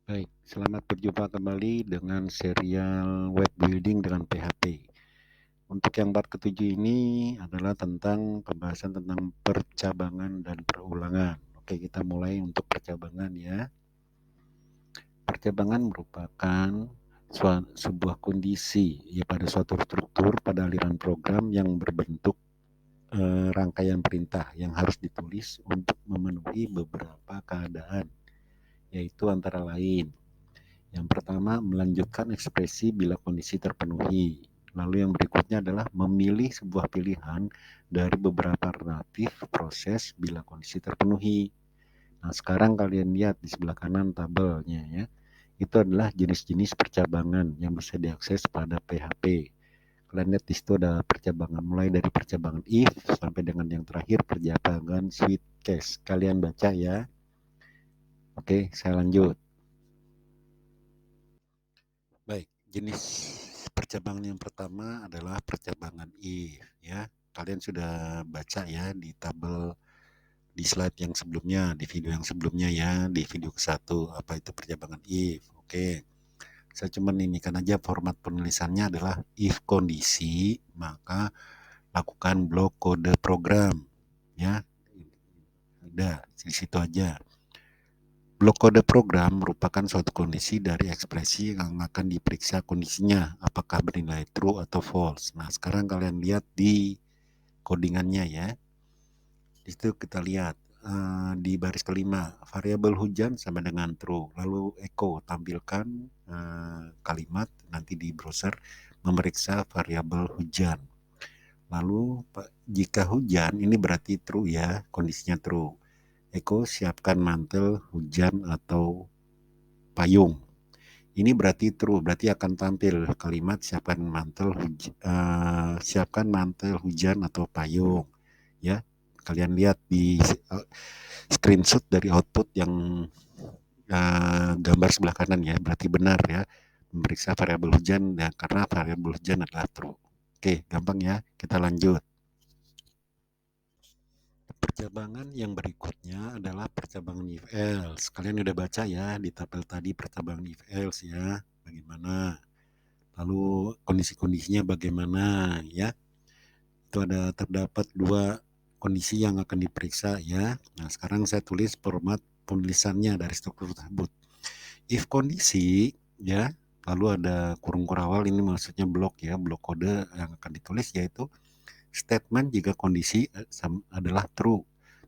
Baik, selamat berjumpa kembali dengan serial web building dengan PHP. Untuk yang part ketujuh ini adalah tentang pembahasan tentang percabangan dan perulangan. Oke, kita mulai untuk percabangan ya. Percabangan merupakan sebuah kondisi ya pada suatu struktur pada aliran program yang berbentuk rangkaian perintah yang harus ditulis untuk memenuhi beberapa keadaan, yaitu antara lain yang pertama, melanjutkan ekspresi bila kondisi terpenuhi. Lalu yang berikutnya adalah memilih sebuah pilihan dari beberapa alternatif proses bila kondisi terpenuhi. Nah, sekarang kalian lihat di sebelah kanan tabelnya ya. Itu adalah jenis-jenis percabangan yang bisa diakses pada PHP. Kalian lihat di situ ada percabangan mulai dari percabangan if sampai dengan yang terakhir percabangan switch case. Kalian baca ya. Oke, saya lanjut. Baik, jenis percabangan yang pertama adalah percabangan if ya. Kalian sudah baca ya di tabel di slide yang sebelumnya, di video yang sebelumnya ya, di video ke-1 apa itu percabangan if. Oke. Saya cuma ini kan aja format penulisannya adalah if kondisi, maka lakukan blok kode program ya. Udah, di situ aja. Blok kode program merupakan suatu kondisi dari ekspresi yang akan diperiksa kondisinya, apakah bernilai true atau false. Nah, sekarang kalian lihat di codingannya ya. Di situ kita lihat di baris kelima, variabel hujan sama dengan true. Lalu echo, tampilkan kalimat nanti di browser memeriksa variabel hujan. Lalu jika hujan ini berarti true ya, kondisinya true. Echo, siapkan mantel hujan atau payung. Ini berarti true, berarti akan tampil kalimat siapkan mantel hujan atau payung. Ya, kalian lihat di screenshot dari output yang gambar sebelah kanan ya, berarti benar ya, memeriksa variabel hujan ya, karena variabel hujan adalah true. Oke, gampang ya, kita lanjut. Percabangan yang berikutnya adalah percabangan if else. Kalian udah baca ya di tabel tadi percabangan if else ya, bagaimana. Lalu kondisi-kondisinya bagaimana ya. Itu terdapat dua kondisi yang akan diperiksa ya. Nah, sekarang saya tulis format penulisannya dari struktur tersebut. If kondisi ya, lalu ada kurung kurawal, ini maksudnya blok ya, blok kode yang akan ditulis yaitu statement jika kondisi adalah true.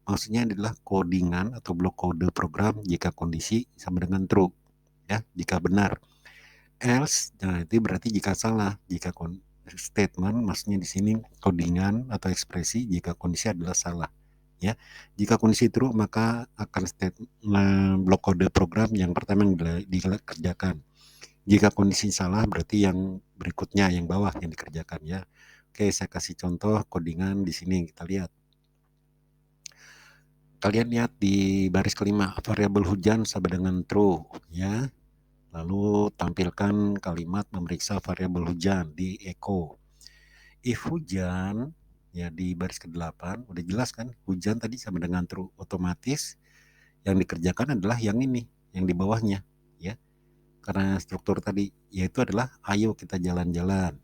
Maksudnya adalah codingan atau blok kode program jika kondisi sama dengan true ya, jika benar. Else, nah itu berarti jika salah, jika statement maksudnya di sini codingan atau ekspresi jika kondisi adalah salah ya. Jika kondisi true maka akan blok kode program yang pertama yang dikerjakan. Jika kondisi salah berarti yang berikutnya yang bawah yang dikerjakan ya. Oke, saya kasih contoh codingan di sini, kita lihat. Kalian lihat di baris kelima, variabel hujan sama dengan true ya. Lalu tampilkan kalimat memeriksa variabel hujan di echo. If hujan ya di baris ke-8 udah jelas kan, hujan tadi sama dengan true, otomatis yang dikerjakan adalah yang ini, yang di bawahnya ya. Karena struktur tadi yaitu adalah ayo kita jalan-jalan.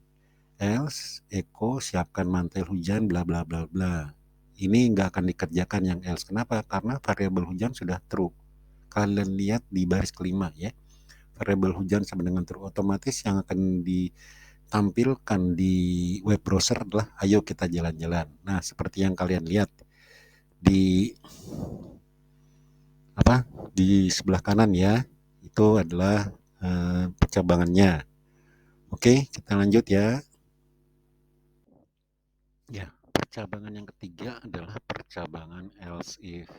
Else echo siapkan mantel hujan bla bla bla bla. Ini nggak akan dikerjakan yang else. Kenapa? Karena variabel hujan sudah true. Kalian lihat di baris kelima ya. Variabel hujan sama dengan true, otomatis yang akan ditampilkan di web browser adalah ayo kita jalan-jalan. Nah, seperti yang kalian lihat di di sebelah kanan ya, itu adalah percabangannya. Oke, kita lanjut ya. Ya, percabangan yang ketiga adalah percabangan else if.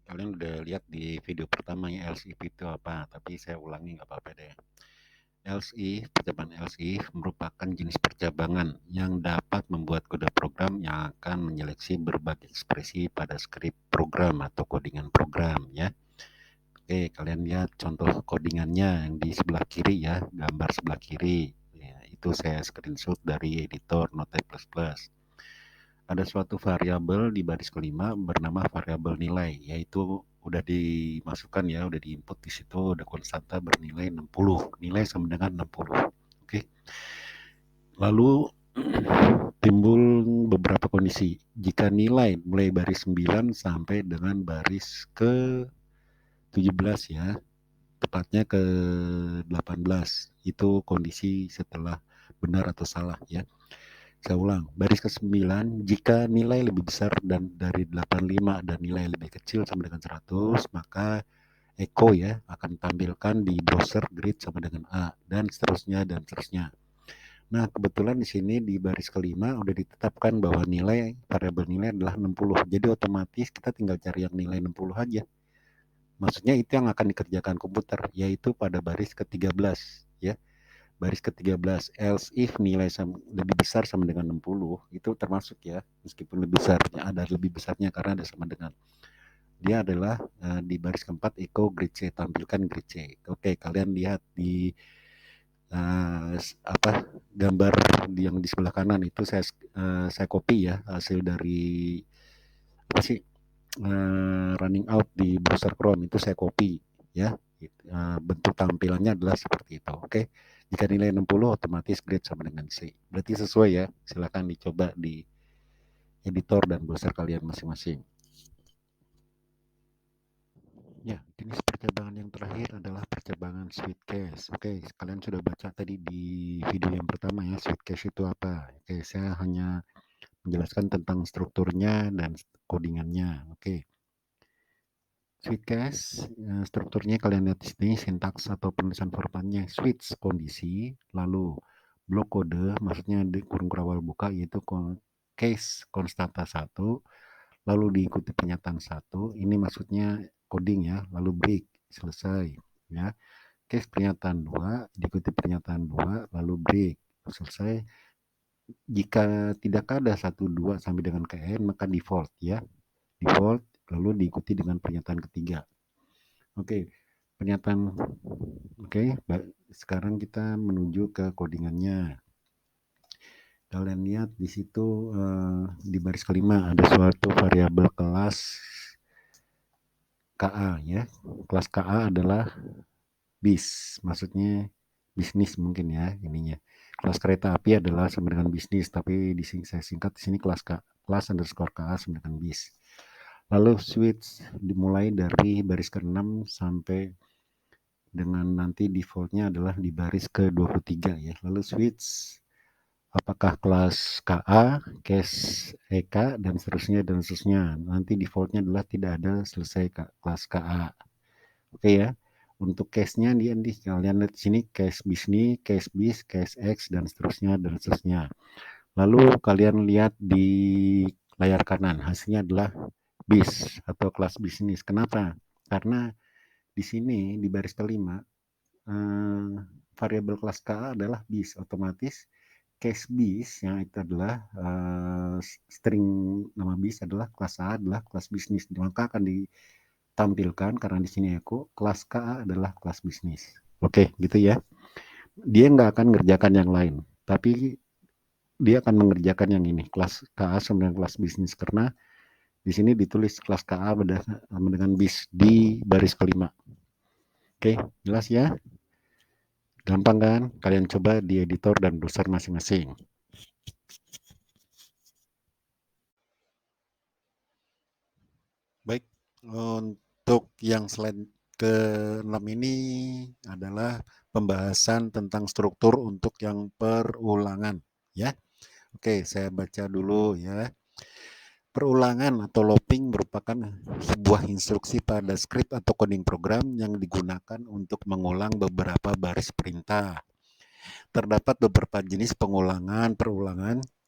Kalian udah lihat di video pertamanya else if itu apa, tapi saya ulangi nggak apa-apa deh. Else if, percabangan else if merupakan jenis percabangan yang dapat membuat kode program yang akan menyeleksi berbagai ekspresi pada skrip program atau codingan program ya. Oke, kalian lihat contoh codingannya yang di sebelah kiri ya, gambar sebelah kiri. Ya, itu saya screenshot dari editor Notepad++. Ada suatu variabel di baris kelima bernama variabel nilai, yaitu udah dimasukkan ya, udah diinput di situ, ada konstanta bernilai 60, nilai sama dengan 60. Oke. Lalu timbul beberapa kondisi. Jika nilai mulai baris 9 sampai dengan baris ke 17 ya, tepatnya ke 18, itu kondisi setelah benar atau salah ya. Saya ulang, baris ke-9, jika nilai lebih besar dan dari 85 dan nilai lebih kecil sama dengan 100, maka Echo ya akan tampilkan di browser grid sama dengan A, dan seterusnya dan seterusnya. Nah, kebetulan di sini di baris kelima udah ditetapkan bahwa nilai variabel nilai adalah 60. Jadi otomatis kita tinggal cari yang nilai 60 aja. Maksudnya itu yang akan dikerjakan komputer, yaitu pada baris ke-13 ya. Baris ke-13, else if nilai lebih besar sama dengan 60, itu termasuk ya, meskipun lebih besar, ya, ada lebih besarnya karena ada sama dengan. Dia adalah di baris keempat echo grid C, tampilkan grid C. Oke, kalian lihat di gambar yang di sebelah kanan itu saya copy ya, hasil dari apa sih running out di browser Chrome, itu saya copy ya. Bentuk tampilannya adalah seperti itu. Oke, jika nilai 60 otomatis grade sama dengan C, berarti sesuai ya. Silakan dicoba di editor dan browser kalian masing-masing. Ya, jenis percabangan yang terakhir adalah percabangan sweet case. Oke, kalian sudah baca tadi di video yang pertama ya, sweet case itu apa. Oke, saya hanya menjelaskan tentang strukturnya dan codingannya. Oke, sweet case, strukturnya kalian lihat di sini, sintaks atau penulisan formatnya switch kondisi, lalu blok kode, maksudnya di kurung kerawal buka, yaitu case konstanta 1, lalu diikuti pernyataan 1, ini maksudnya coding ya, lalu break, selesai ya. Case pernyataan 2, diikuti pernyataan 2, lalu break, selesai. Jika tidak ada 1, 2 sampai dengan KN, maka default ya, default, lalu diikuti dengan pernyataan ketiga. Oke, pernyataan. Oke, sekarang kita menuju ke codingannya. Kalian lihat di situ di baris kelima ada suatu variabel kelas KA ya. Kelas KA adalah bis, maksudnya bisnis mungkin ya ininya. Kelas kereta api adalah sama dengan bisnis, tapi di sini saya singkat di sini kelas underscore KA sama dengan bis. Lalu switch dimulai dari baris ke-6 sampai dengan nanti defaultnya adalah di baris ke-23 ya. Lalu switch apakah kelas KA, case EK, dan seterusnya dan seterusnya. Nanti defaultnya adalah tidak ada selesai kelas KA. Oke ya. Untuk case-nya di kalian lihat sini case bisnis, case bis, case X, dan seterusnya dan seterusnya. Lalu kalian lihat di layar kanan hasilnya adalah bis atau kelas bisnis. Kenapa? Karena di sini di baris kelima variabel kelas KA adalah bis, otomatis case bis yang itu adalah string nama bis adalah kelas A adalah kelas bisnis, maka akan ditampilkan karena di sini aku kelas KA adalah kelas bisnis. Oke, gitu ya. Dia nggak akan mengerjakan yang lain, tapi dia akan mengerjakan yang ini, kelas KA sama dengan kelas bisnis, karena di sini ditulis kelas KA dengan bis di baris kelima. Oke, jelas ya? Gampang kan? Kalian coba di editor dan browser masing-masing. Baik, untuk yang slide ke-6 ini adalah pembahasan tentang struktur untuk yang perulangan ya. Oke, saya baca dulu ya. Perulangan atau looping merupakan sebuah instruksi pada script atau coding program yang digunakan untuk mengulang beberapa baris perintah. Terdapat beberapa jenis perulangan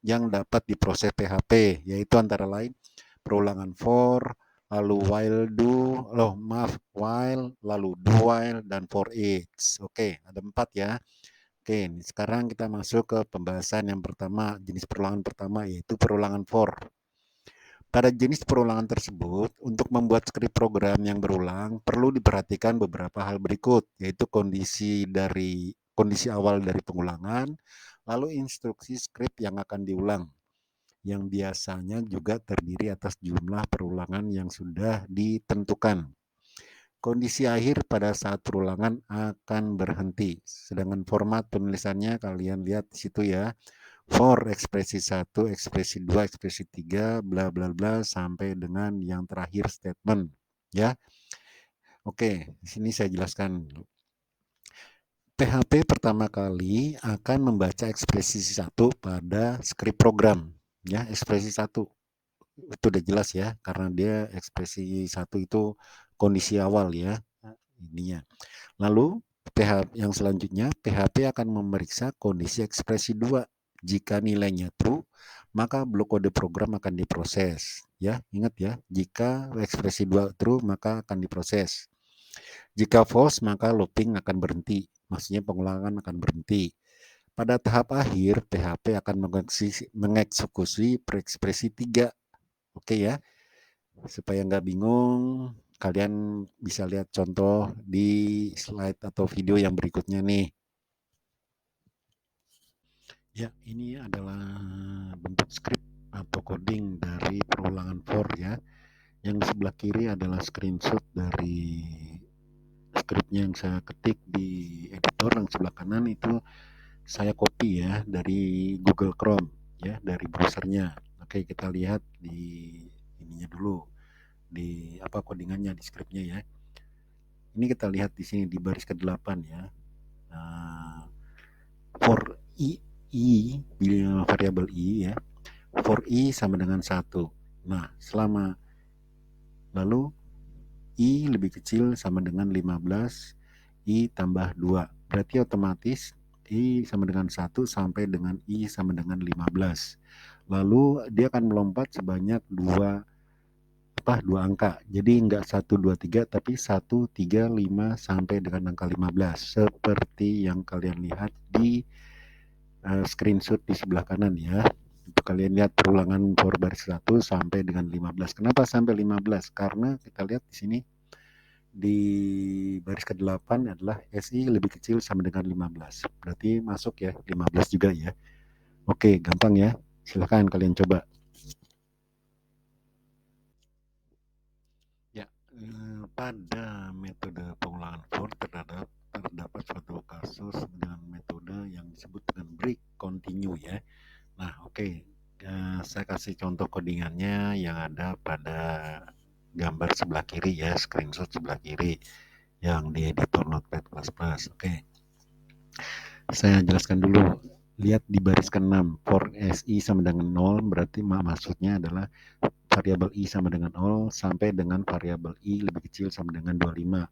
yang dapat diproses PHP, yaitu antara lain perulangan for, lalu while, lalu do while, dan for each. Oke, ada 4 ya. Oke, sekarang kita masuk ke pembahasan yang pertama, jenis perulangan pertama, yaitu perulangan for. Pada jenis perulangan tersebut, untuk membuat skrip program yang berulang, perlu diperhatikan beberapa hal berikut, yaitu kondisi awal dari pengulangan, lalu instruksi skrip yang akan diulang, yang biasanya juga terdiri atas jumlah perulangan yang sudah ditentukan. kondisi akhir pada saat perulangan akan berhenti. Sedangkan format penulisannya kalian lihat di situ ya. For ekspresi 1, ekspresi 2, ekspresi 3, bla bla bla sampai dengan yang terakhir statement ya. Oke, di sini saya jelaskan. PHP pertama kali akan membaca ekspresi 1 pada script program ya, ekspresi 1. Itu udah jelas ya, karena dia ekspresi 1 itu kondisi awal ya. Ininya. Lalu yang selanjutnya PHP akan memeriksa kondisi ekspresi 2. Jika nilainya true, maka blok kode program akan diproses. Ya, ingat ya, jika ekspresi 2 true, maka akan diproses. Jika false, maka looping akan berhenti. Maksudnya pengulangan akan berhenti. Pada tahap akhir, PHP akan mengeksekusi ekspresi 3. Oke ya, supaya nggak bingung, kalian bisa lihat contoh di slide atau video yang berikutnya nih. Ya, ini adalah bentuk script atau coding dari perulangan for ya. Yang di sebelah kiri adalah screenshot dari scriptnya yang saya ketik di editor. Yang sebelah kanan itu saya copy ya dari Google Chrome ya, dari browsernya. Oke, kita lihat di ininya dulu, di apa codingannya di scriptnya ya. Ini kita lihat di sini di baris ke-8 ya. For variabel i ya. For i sama dengan 1. Nah, selama lalu i lebih kecil sama dengan 15, i tambah 2. Berarti otomatis i sama dengan 1 sampai dengan i sama dengan 15. Lalu dia akan melompat sebanyak 2 angka. Jadi enggak 1, 2, 3, tapi 1, 3, 5 sampai dengan angka 15. Seperti yang kalian lihat di screenshot di sebelah kanan ya. Itu kalian lihat perulangan for baris 1 sampai dengan 15. Kenapa sampai 15? Karena kita lihat di sini di baris ke-8 adalah SI lebih kecil sama dengan 15. Berarti masuk ya 15 juga ya. Oke, gampang ya. Silahkan kalian coba. Ya, pada metode pengulangan for terdapat suatu kasus dengan metode yang disebut dengan break continue ya. Nah, oke. Saya kasih contoh codingannya yang ada pada gambar sebelah kiri ya, screenshot sebelah kiri yang di editor Notepad++. Oke. Saya jelaskan dulu. Lihat di baris ke-6, for SI sama dengan 0, berarti maksudnya adalah variabel i sama dengan 0 sampai dengan variabel i lebih kecil sama dengan 25.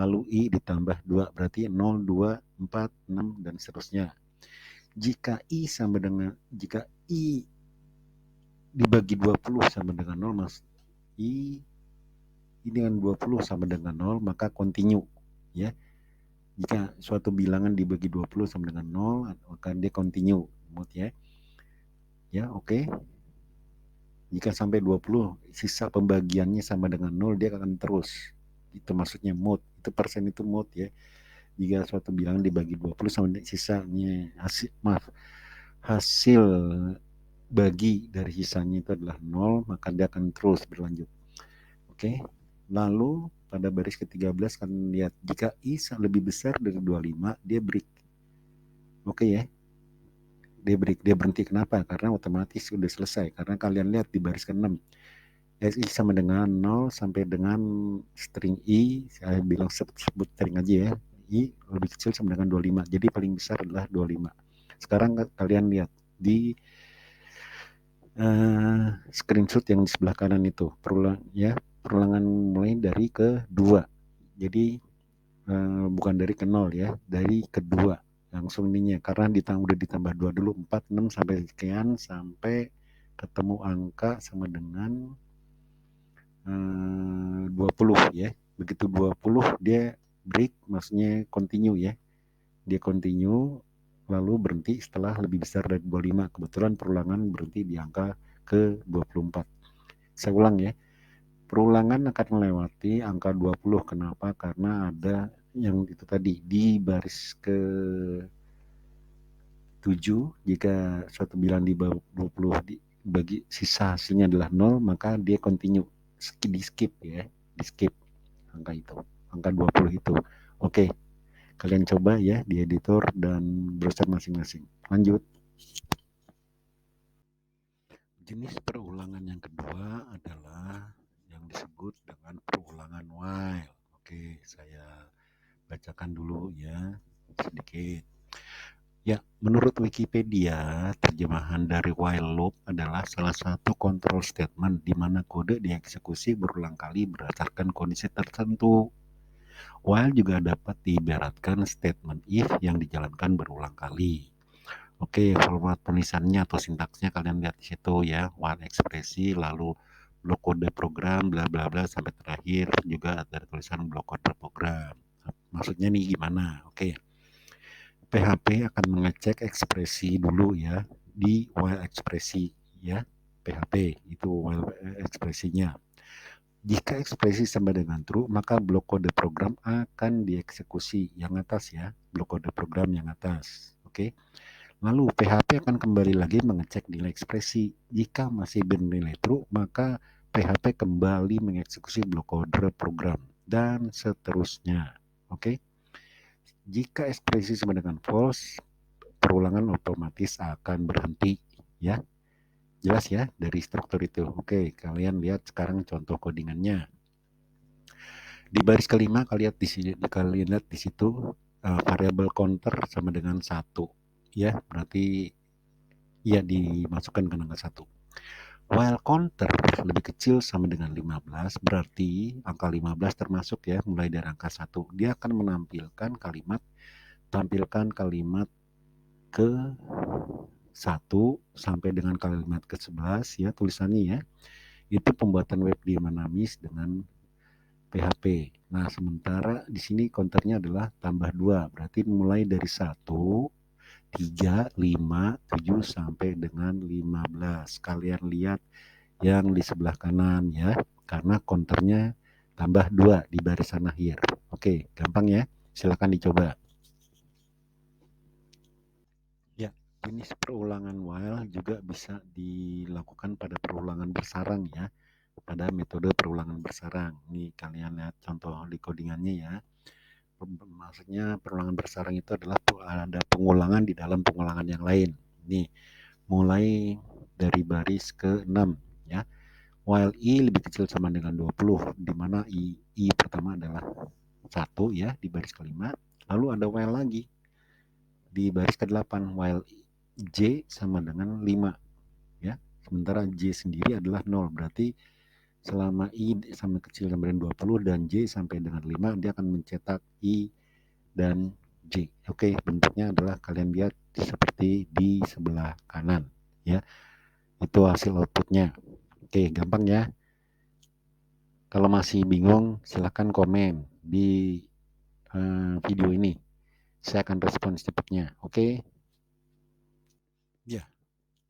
Lalu i ditambah 2, berarti 0, 2, 4, 6, dan seterusnya. Jika i dibagi 20 sama dengan 0, mas i dengan 20 sama dengan 0, maka continue ya. Jika suatu bilangan dibagi 20 sama dengan 0, maka dia continue mode ya. Ya, oke. Jika sampai 20, sisa pembagiannya sama dengan 0, dia akan terus. Itu maksudnya mode. Itu persen itu mode ya. Jika suatu bilangan dibagi 20 sama sisanya hasil bagi dari sisanya itu adalah 0, maka dia akan terus berlanjut. Oke. Lalu pada baris ke-13 kan lihat jika i lebih besar dari 25, dia break. Oke ya. Dia berhenti. Kenapa? Karena otomatis sudah selesai. Karena kalian lihat di baris ke-6. SI sama dengan 0 sampai dengan string i, saya bilang sebut string aja ya. I lebih kecil sama dengan 25. Jadi paling besar adalah 25. Sekarang kalian lihat di screenshot yang di sebelah kanan itu. Perulangan mulai dari ke-2. Jadi bukan dari ke-0 ya, dari ke-2. Langsung ininya, karena udah ditambah 2 dulu, 4, 6 sampai sekian, sampai ketemu angka sama dengan 20 ya. Begitu 20 dia break, maksudnya continue ya. Dia continue lalu berhenti setelah lebih besar dari 25. Kebetulan perulangan berhenti di angka ke-24. Saya ulang ya. Perulangan akan melewati angka 20. Kenapa? Karena ada yang itu tadi di baris ke-7, jika suatu bilangan di bawah 20 bagi sisa hasilnya adalah 0, maka dia continue, di skip ya, di skip angka itu. angka 20 itu. Oke, kalian coba ya di editor dan browser masing-masing. Lanjut. Jenis perulangan yang kedua adalah yang disebut dengan perulangan while. Oke, saya bacakan dulu ya sedikit. Ya, menurut Wikipedia, terjemahan dari while loop adalah salah satu control statement di mana kode dieksekusi berulang kali berdasarkan kondisi tertentu. While juga dapat diibaratkan statement if yang dijalankan berulang kali. Oke, format penulisannya atau sintaksnya kalian lihat di situ ya, while ekspresi, lalu blok kode program, bla bla bla sampai terakhir juga ada tulisan blok kode program. Maksudnya nih gimana? Oke. PHP akan mengecek ekspresi dulu ya di while ekspresi ya. PHP itu while ekspresinya. Jika ekspresi sama dengan true, maka blok kode program akan dieksekusi yang atas ya, blok kode program yang atas. Oke. Lalu PHP akan kembali lagi mengecek nilai ekspresi. Jika masih bernilai true, maka PHP kembali mengeksekusi blok kode program dan seterusnya. Oke. Jika ekspresi sama dengan false, perulangan otomatis akan berhenti ya. Jelas ya dari struktur itu. Oke, kalian lihat sekarang contoh codingannya. Di baris kelima kalian lihat di situ variabel counter sama dengan 1 ya, berarti ya dimasukkan ke angka 1. While counter lebih kecil sama dengan 15, berarti angka 15 termasuk ya, mulai dari angka 1. Dia akan menampilkan kalimat ke 1 sampai dengan kalimat ke 11 ya tulisannya ya. Itu pembuatan web dinamis dengan PHP. Nah, sementara di sini counternya adalah tambah 2. Berarti mulai dari 1, 3, 5, 7 sampai dengan 15. Kalian lihat yang di sebelah kanan ya. Karena counternya tambah 2 di barisan akhir. Oke, gampang ya. Silakan dicoba. Ya, jenis perulangan while juga bisa dilakukan pada perulangan bersarang ya. Pada metode perulangan bersarang. Nih kalian lihat contoh di codingannya ya. Maksudnya perulangan bersarang itu adalah ada pengulangan di dalam pengulangan yang lain. Nih, mulai dari baris ke-6 ya. While i lebih kecil sama dengan 20, di mana i pertama adalah 1 ya di baris kelima. Lalu ada while lagi di baris ke-8, while j sama dengan 5 ya. Sementara j sendiri adalah 0, berarti selama i sama kecil sama dengan 20 dan j sampai dengan 5, dia akan mencetak i dan j. Oke, bentuknya adalah kalian lihat seperti di sebelah kanan ya. Itu hasil outputnya. Oke, gampang ya. Kalau masih bingung silahkan komen di video ini. Saya akan respon secepatnya. Oke. Ya,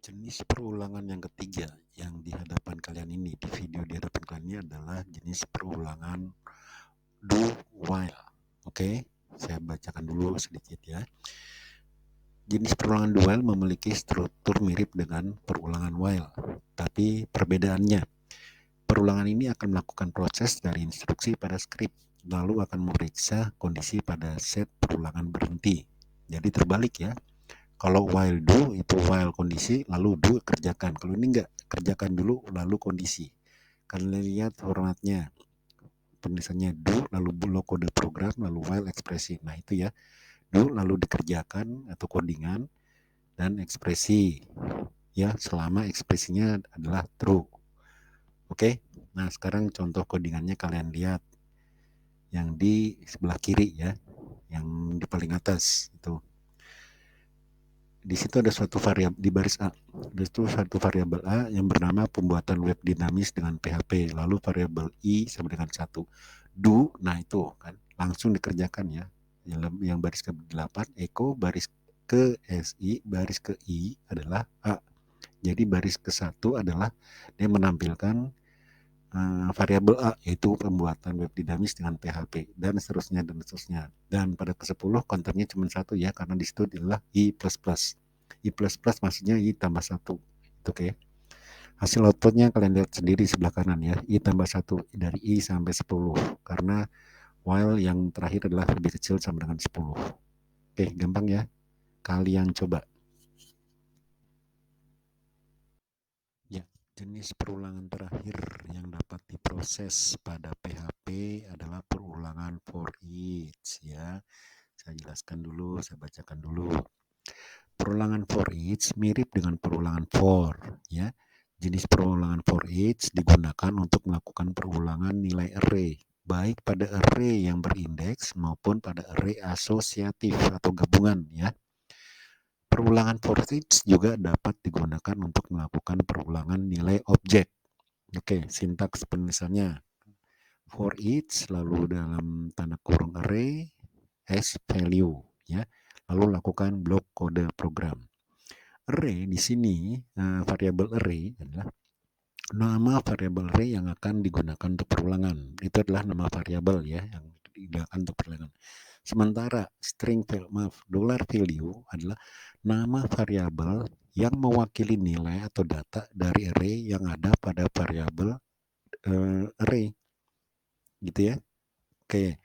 jenis perulangan yang ketiga yang di hadapan kalian ini, di video di hadapan kalian ini adalah jenis perulangan do while. Oke, saya bacakan dulu sedikit ya. Jenis perulangan do while memiliki struktur mirip dengan perulangan while, tapi perbedaannya, perulangan ini akan melakukan proses dari instruksi pada skrip, lalu akan memeriksa kondisi pada set perulangan berhenti. Jadi terbalik ya. Kalau while do itu while kondisi, lalu do kerjakan. Kalau ini enggak, kerjakan dulu lalu kondisi. Kalian lihat formatnya, penulisannya do lalu blok kode program lalu while ekspresi. Nah itu ya, do lalu dikerjakan atau codingan dan ekspresi ya, selama ekspresinya adalah true. Oke, nah sekarang contoh codingannya kalian lihat yang di sebelah kiri ya, yang di paling atas itu. Di situ ada suatu variabel di baris A. Di situ satu variabel A yang bernama pembuatan web dinamis dengan PHP. Lalu variabel I sama dengan 1. Do, nah itu kan langsung dikerjakan ya. Yang baris ke-8 echo baris ke SI, baris ke I adalah A. Jadi baris ke-1 adalah dia menampilkan variabel A, yaitu pembuatan web dinamis dengan PHP dan seterusnya dan seterusnya. Dan pada ke-10 kontennya cuma 1 ya, karena di situ adalah I++. I++ maksudnya I tambah 1. Itu oke. Hasil outputnya kalian lihat sendiri sebelah kanan ya, I tambah 1 dari I sampai 10. Karena while yang terakhir adalah lebih kecil sama dengan 10. Oke, gampang ya. Kalian coba. Ya, jenis perulangan terakhir yang dapat diproses pada PHP adalah perulangan for each ya. Saya jelaskan dulu, saya bacakan dulu. Perulangan for each mirip dengan perulangan for ya. Jenis perulangan for each digunakan untuk melakukan perulangan nilai array, baik pada array yang berindeks maupun pada array asosiatif atau gabungan ya. Perulangan for each juga dapat digunakan untuk melakukan perulangan nilai objek. Oke, sintaks penulisannya. For each lalu dalam tanda kurung array as value ya. Lalu lakukan blok kode program. Array di sini variabel array adalah nama variabel array yang akan digunakan untuk perulangan. Itu adalah nama variabel ya yang digunakan untuk perulangan. Sementara string $value adalah nama variabel yang mewakili nilai atau data dari array yang ada pada variabel array. Gitu ya. Oke.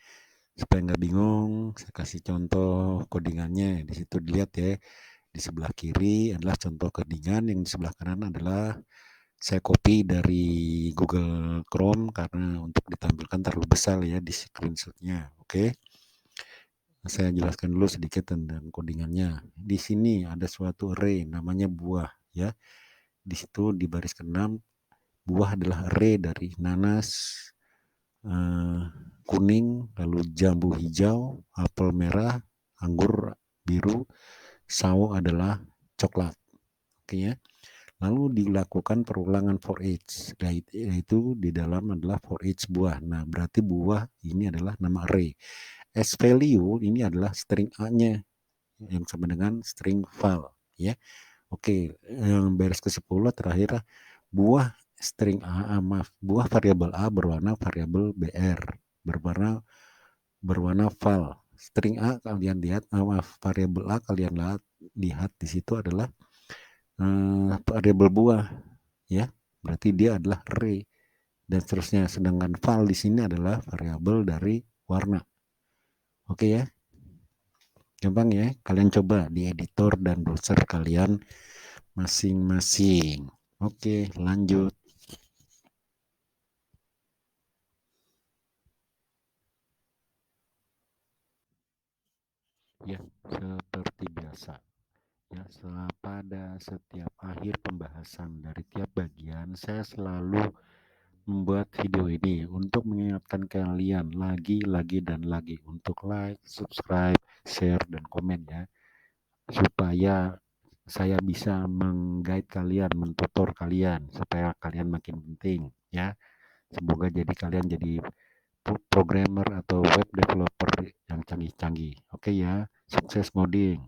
Supaya nggak bingung, saya kasih contoh codingannya. Di situ dilihat ya. Di sebelah kiri adalah contoh codingan, yang di sebelah kanan adalah saya copy dari Google Chrome karena untuk ditampilkan terlalu besar ya di screenshotnya. Oke. Saya jelaskan dulu sedikit tentang codingannya. Di sini ada suatu array namanya buah ya. Di situ di baris ke-6 buah adalah array dari nanas, kuning, lalu jambu hijau, apel merah, anggur biru, sawo adalah coklat. Oke ya. Lalu dilakukan perulangan for each, yaitu di dalam adalah for each buah. Nah, berarti buah ini adalah nama array. As value ini adalah string A-nya yang sama dengan string file ya. Oke, yang baris ke-10 terakhir buah string A, buah variabel A berwarna variabel BR, berwarna file. String A kalian lihat, variabel A kalian lihat di situ adalah variabel buah ya. Berarti dia adalah array dan seterusnya. Sedangkan file di sini adalah variabel dari warna. Oke ya. Gampang ya. Kalian coba di editor dan browser kalian masing-masing. Oke, lanjut. Ya, seperti biasa. Ya, pada setiap akhir pembahasan dari tiap bagian, saya selalu membuat video ini untuk mengingatkan kalian lagi dan lagi untuk like, subscribe, share, dan komen ya. Supaya saya bisa mengguide kalian, mentutor kalian supaya kalian makin penting ya. Semoga kalian jadi programmer atau web developer yang canggih-canggih. Oke ya, sukses ngoding.